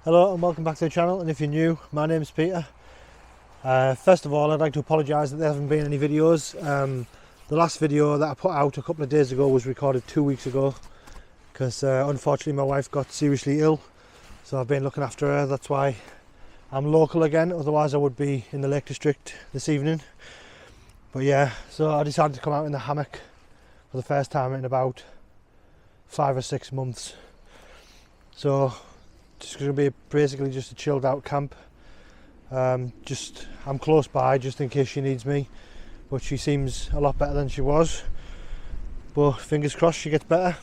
Hello and welcome back to the channel, and if you're new, my name is Peter. First of all, I'd like to apologise that there haven't been any videos. The last video that I put out a couple of days ago was recorded 2 weeks ago because unfortunately my wife got seriously ill, so I've been looking after her. That's why I'm local again, otherwise I would be in the Lake District this evening. But yeah, so I decided to come out in the hammock for the first time in about 5 or 6 months. So it's going to be basically just a chilled out camp. I'm close by just in case she needs me, but she seems a lot better than she was, but fingers crossed she gets better.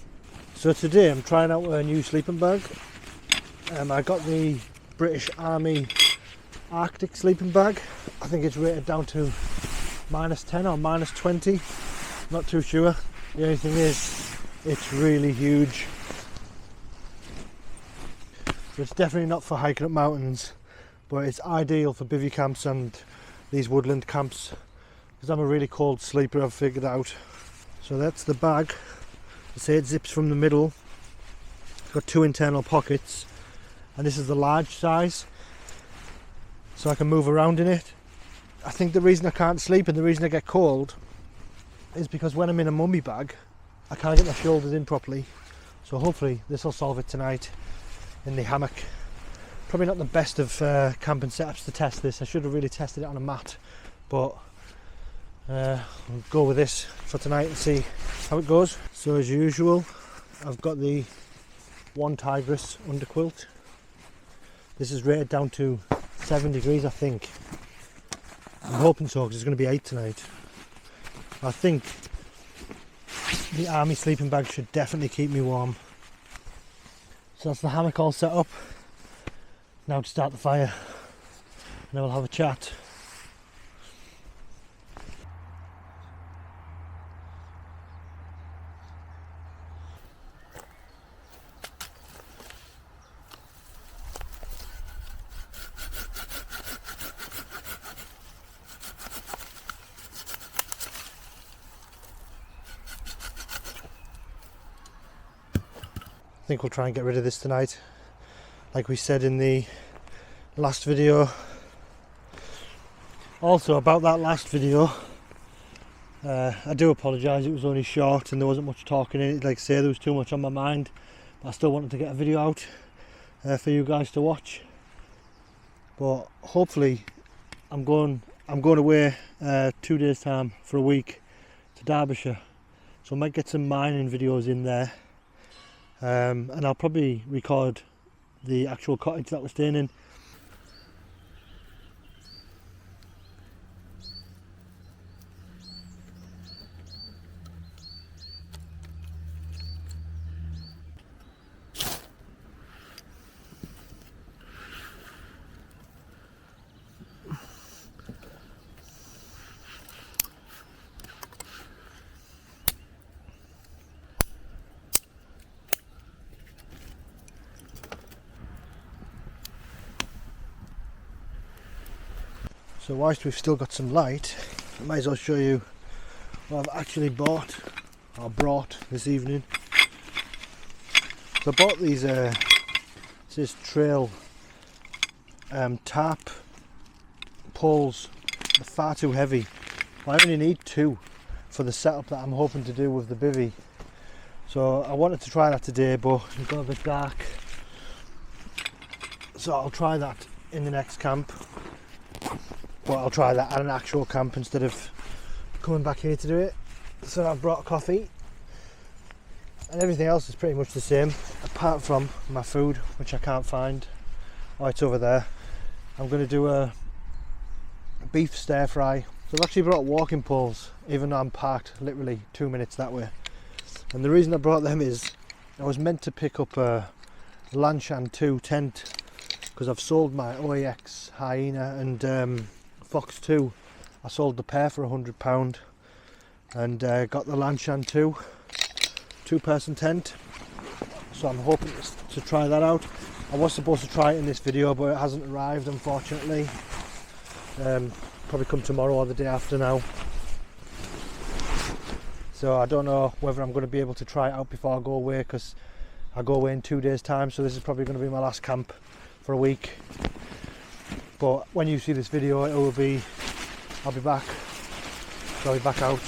So today I'm trying out a new sleeping bag. I got the British Army Arctic sleeping bag. I think it's rated down to -10 or -20, not too sure. The only thing is it's really huge. It's definitely not for hiking up mountains, but it's ideal for bivvy camps and these woodland camps because I'm a really cold sleeper, I've figured out. So that's the bag. I say it zips from the middle. It's got 2 internal pockets, and this is the large size, so I can move around in it. I think the reason I can't sleep and the reason I get cold is because when I'm in a mummy bag I can't get my shoulders in properly, so hopefully this will solve it tonight in the hammock. Probably not the best of camping setups to test this. I should have really tested it on a mat, but we'll go with this for tonight and see how it goes. So as usual, I've got the one Tigris underquilt. This is rated down to 7 degrees, I think. I'm hoping so because it's going to be 8 tonight. I think the army sleeping bag should definitely keep me warm. So that's the hammock all set up. Now to start the fire and then we'll have a chat. I think we'll try and get rid of this tonight, like we said in the last video. Also about that last video, I do apologise, it was only short and there wasn't much talking in it. Like I say, there was too much on my mind, but I still wanted to get a video out for you guys to watch. But hopefully I'm going away 2 days time for a week to Derbyshire, so I might get some mining videos in there. And I'll probably record the actual cottage that we're staying in. So whilst we've still got some light, I might as well show you what I've actually bought or brought this evening. So I bought these this trail tarp poles. They're far too heavy. I only need 2 for the setup that I'm hoping to do with the bivvy. So I wanted to try that today, but it got a bit dark, so I'll try that in the next camp. But I'll try that at an actual camp instead of coming back here to do it. So I've brought coffee, and everything else is pretty much the same apart from my food, which I can't find. Oh, it's over there. I'm going to do a beef stir fry. So I've actually brought walking poles, even though I'm parked literally 2 minutes that way. And the reason I brought them is I was meant to pick up a Lanshan 2 tent because I've sold my OEX Hyena and Fox 2. I sold the pair for £100 and got the Lanshan 2 2-person tent, so I'm hoping to try that out. I was supposed to try it in this video, but it hasn't arrived unfortunately. Probably come tomorrow or the day after now. So I don't know whether I'm going to be able to try it out before I go away, because I go away in 2 days time, so this is probably going to be my last camp for a week. But when you see this video, I'll be back. So I'll be back out.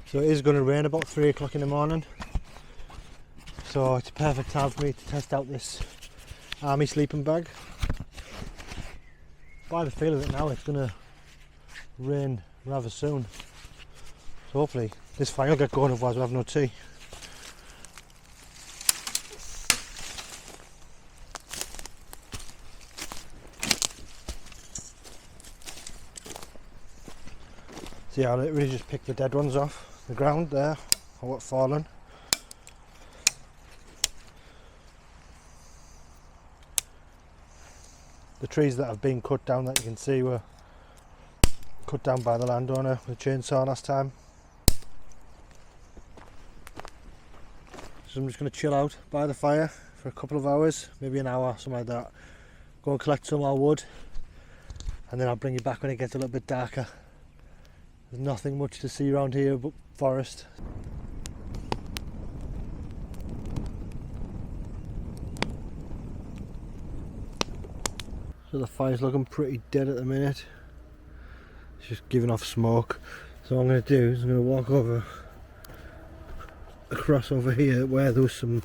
So it is going to rain about 3 o'clock in the morning. So it's a perfect time for me to test out this army sleeping bag. By the feel of it now, it's going to rain rather soon. So hopefully this fire will get going, otherwise we'll have no tea. See, I literally just picked the dead ones off the ground there, or what fallen. The trees that have been cut down, that you can see, were cut down by the landowner with a chainsaw last time. So I'm just going to chill out by the fire for a couple of hours, maybe an hour, something like that. Go and collect some more wood, and then I'll bring you back when it gets a little bit darker. There's nothing much to see around here but forest. So the fire's looking pretty dead at the minute. It's just giving off smoke. So what I'm going to do is I'm going to walk across over here where there was some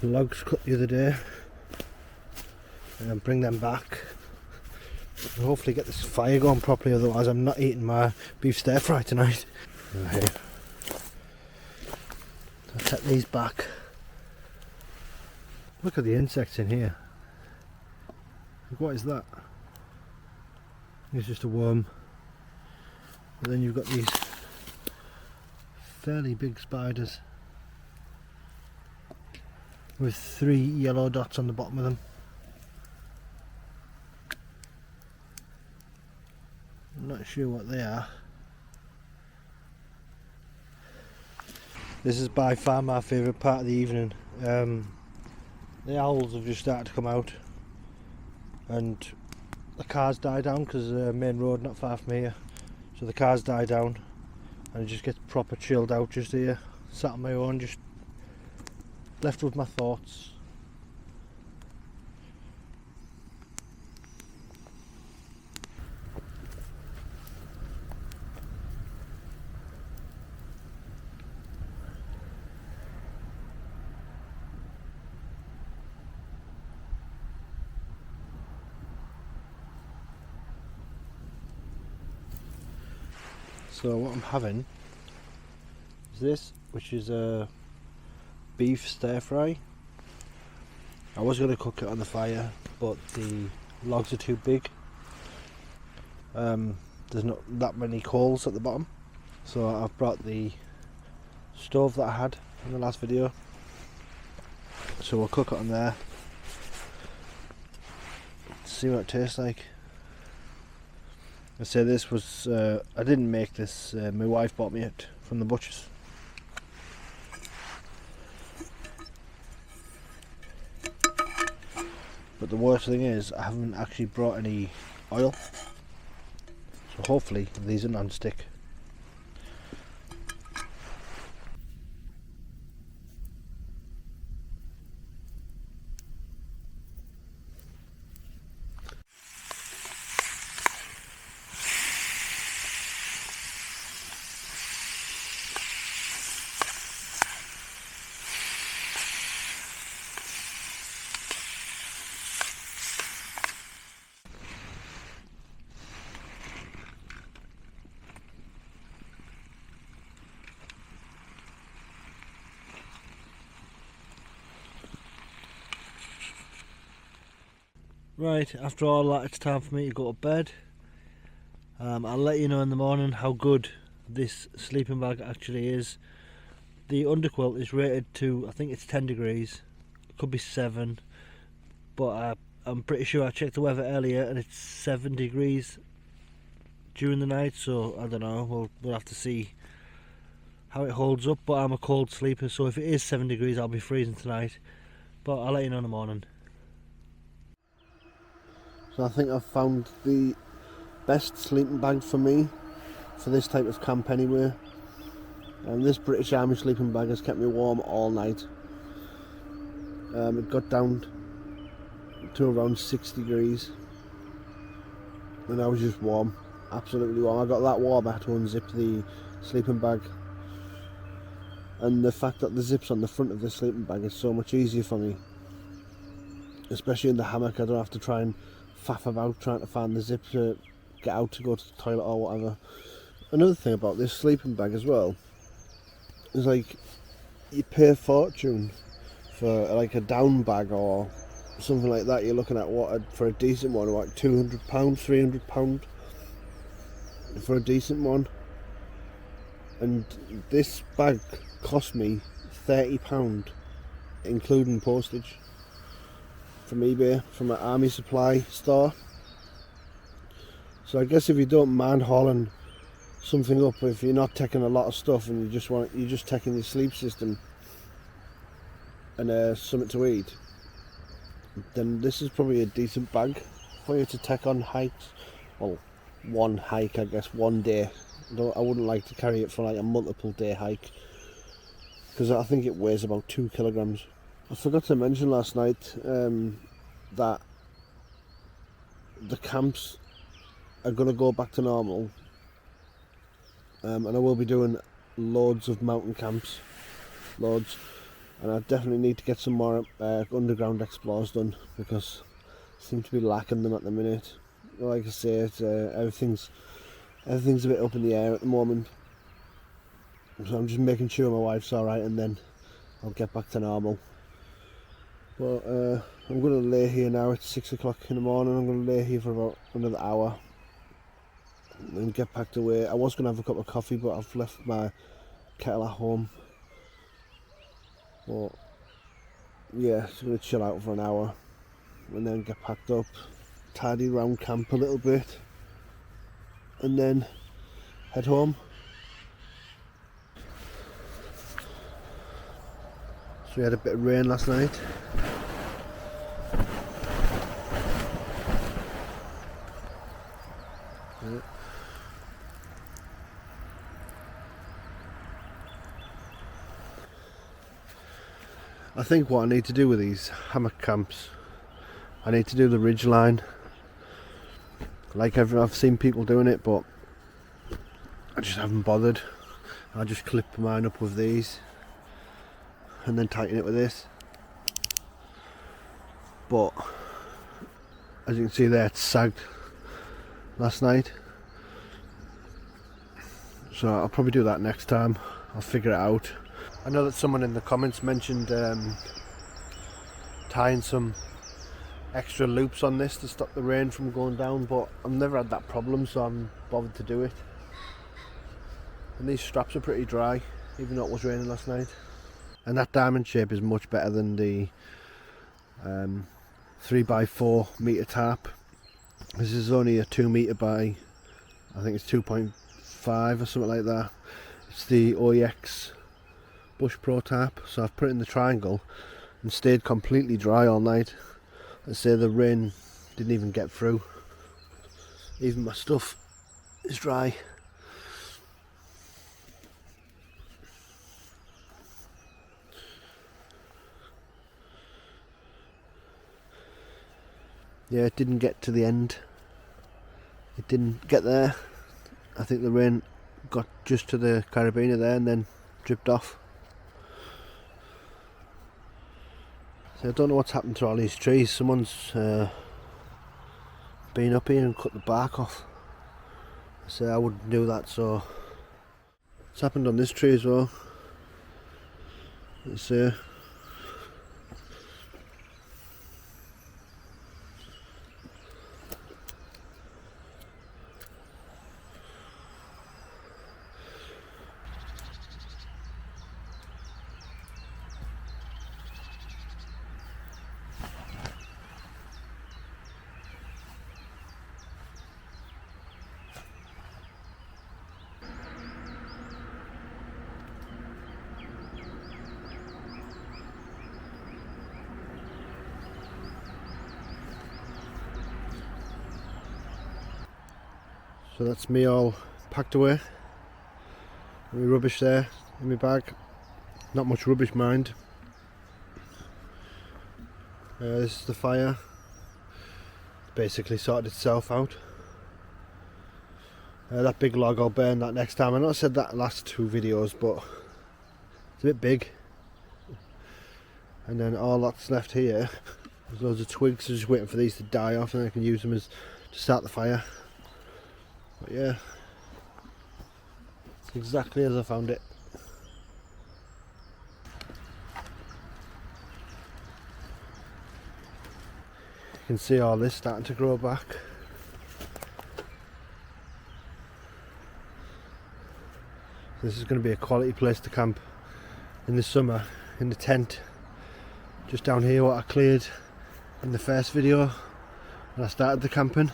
logs cut the other day, and bring them back. And hopefully get this fire going properly, otherwise I'm not eating my beef stir fry tonight. Right. I'll take these back. Look at the insects in here. What is that? It's just a worm. And then you've got these fairly big spiders with 3 yellow dots on the bottom of them. I'm not sure what they are. This is by far my favourite part of the evening. The owls have just started to come out, and the cars die down because there's a main road not far from here. So the cars die down and it just gets proper chilled out just here, sat on my own, just left with my thoughts. So what I'm having is this, which is a beef stir fry. I was going to cook it on the fire, but the logs are too big. There's not that many coals at the bottom, so I've brought the stove that I had in the last video. So we'll cook it on there, see what it tastes like. I say this was, I didn't make this, my wife bought me it from the butcher's. But the worst thing is I haven't actually brought any oil, so hopefully these are non-stick. Right, after all that, it's time for me to go to bed. I'll let you know in the morning how good this sleeping bag actually is. The underquilt is rated to, I think it's 10 degrees, it could be 7, but I'm pretty sure I checked the weather earlier and it's 7 degrees during the night, so I don't know, we'll have to see how it holds up. But I'm a cold sleeper, so if it is 7 degrees I'll be freezing tonight, but I'll let you know in the morning. So I think I've found the best sleeping bag for me for this type of camp anyway. And this British Army sleeping bag has kept me warm all night. It got down to around 6 degrees, and I was just warm, absolutely warm. I got that warm I had to unzip the sleeping bag, and the fact that the zip's on the front of the sleeping bag is so much easier for me, especially in the hammock. I don't have to try and faff about trying to find the zip to get out to go to the toilet or whatever. Another thing about this sleeping bag as well is, like, you pay a fortune for like a down bag or something like that. You're looking at for a decent one, like £200, £300 for a decent one, and this bag cost me £30 including postage from eBay, from an army supply store. So I guess if you don't mind hauling something up, if you're not taking a lot of stuff and you're just taking your sleep system and something to eat, then this is probably a decent bag for you to take on hikes. Well, one hike, I guess, one day. I wouldn't like to carry it for like a multiple day hike, because I think it weighs about 2 kilograms. I forgot to mention last night that the camps are going to go back to normal, and I will be doing loads of mountain camps, loads, and I definitely need to get some more underground explores done, because I seem to be lacking them at the minute. Like I say, it's, everything's a bit up in the air at the moment, so I'm just making sure my wife's alright, and then I'll get back to normal. But I'm going to lay here now. It's 6 o'clock in the morning. I'm going to lay here for about another hour and get packed away. I was going to have a cup of coffee, but I've left my kettle at home. But yeah, just going to chill out for an hour and then get packed up, tidy around camp a little bit, and then head home. So we had a bit of rain last night. Yeah. I think what I need to do with these hammock camps, I need to do the ridge line. Like I've seen people doing it, but I just haven't bothered. I just clip mine up with these and then tighten it with this. But as you can see there, it's sagged last night, so I'll probably do that next time. I'll figure it out. I know that someone in the comments mentioned tying some extra loops on this to stop the rain from going down, but I've never had that problem, so I'm bothered to do it. And these straps are pretty dry, even though it was raining last night. And that diamond shape is much better than the 3x4 metre tarp. This is only a 2 metre by, I think it's 2.5 or something like that. It's the OEX Bush Pro tarp, so I've put it in the triangle and stayed completely dry all night. Let's say the rain didn't even get through. Even my stuff is dry. Yeah, it didn't get to the end. It didn't get there. I think the rain got just to the carabiner there and then dripped off. So I don't know what's happened to all these trees. Someone's been up here and cut the bark off. So I wouldn't do that, so it's happened on this tree as well. Let's see. So that's me all packed away. My rubbish there in my bag. Not much rubbish, mind. This is the fire. basically sorted itself out. That big log, I'll burn that next time. I know I said that in the last 2 videos, but it's a bit big. And then all that's left here, there's loads of twigs, so just waiting for these to die off, and I can use them as to start the fire. But yeah, it's exactly as I found it. You can see all this starting to grow back. This is going to be a quality place to camp in the summer, in the tent. Just down here what I cleared in the first video when I started the camping.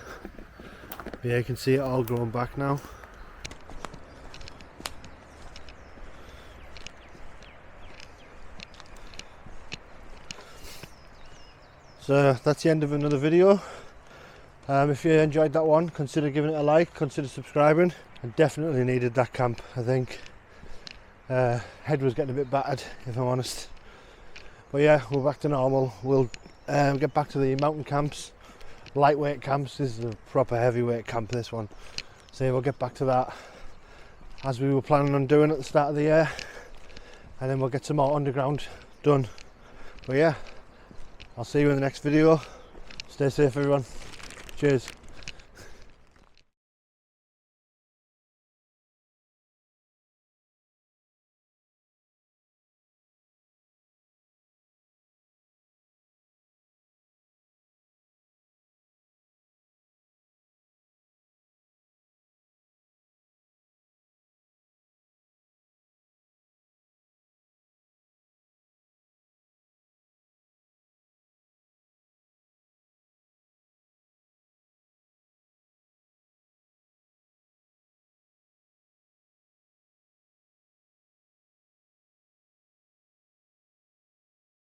But yeah, you can see it all growing back now. So that's the end of another video. If you enjoyed that one, consider giving it a like, consider subscribing. I definitely needed that camp, I think. Head was getting a bit battered, if I'm honest. But yeah, we're back to normal. We'll get back to the mountain camps, lightweight camps. This is a proper heavyweight camp, this one. So yeah, we'll get back to that as we were planning on doing at the start of the year. And then we'll get some more underground done. But yeah, I'll see you in the next video. Stay safe, everyone. Cheers.